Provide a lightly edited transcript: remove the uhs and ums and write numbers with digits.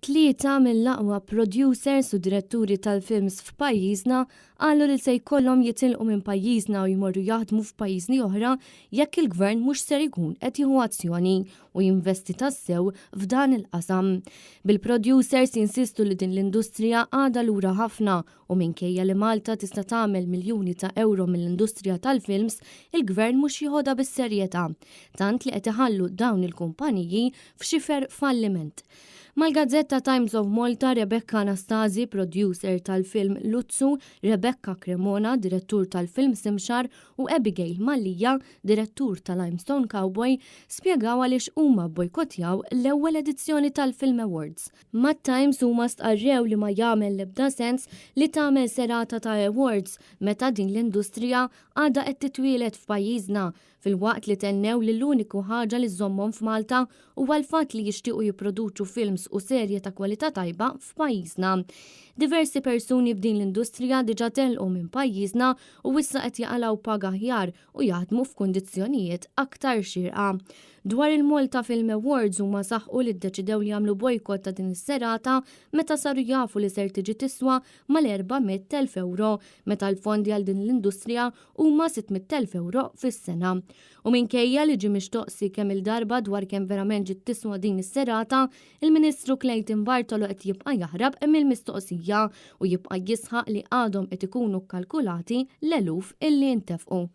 Tlieta mill-aqwa producers u diretturi tal-films f'pajjiżna qalu li se jkollhom jitilqu minn pajjiżna u jmorru jaħdmu f'pajjiżni oħra jekk il-gvern mhux ser ikun qed jieħu azzjoni u jinvesti tassew f'dan il-qasam. Bil-producers jinsistu li din l-industrija għadha lura ħafna u minkejja li Malta tista' tagħmel miljuni ta' euro mill-industrija tal-films, il-gvern mhux jieħodha bis-serjetà, tant li qed iħallu dawn il-kumpaniji f'xifer falliment. Mal-Gazzetta Times of Malta, Rebecca Anastasi, producer tal-film Luzzu, Rebecca Cremona, direttur tal-film Simxar u Abigail Mallija, direttur tal-Limestone Cowboy, spjegaw għaliex huma bojkotjaw l-ewwel edizzjoni tal-Film Awards. Mat-Times huma stqarrew li ma jagħmel l-ebda sens li tagħmel serata ta' awards meta din l-industrija għadha qed titwielet f'pajjiżna fil-waqt li tennew li l-uniku ħaġa li żommhom f'Malta huwa l-fatt li jixtiequ jipproduċu films u serje ta' kwalità tajba f'pajjiżna. Diversi persuni f'din l-industrija diġà telqu minn pajjiżna u issa qed jaqalgħu paga aħjar u jaħdmu f'kundizzjonijiet aktar xierqa. Dwar il-Malta Film Awards huma saħħu li ddeċidew li jagħmlu bojkott ta' din is-serata meta saru jafu li ser tiġi tiswa mal-400,000 euro meta l-fondi għal din l-industrija huma 600,000 euro fis-sena. U minkejja li ġie mixtoqsi kemm il-darba dwar kemm verament ġiet tiswa din is-serata, il-Ministru Clayton Bartolo qed jibqa' jaħrab mill-mistoqsija u jibqa' jisħaq li għadhom qed ikunu kkalkulati l-eluf illi ntefqu.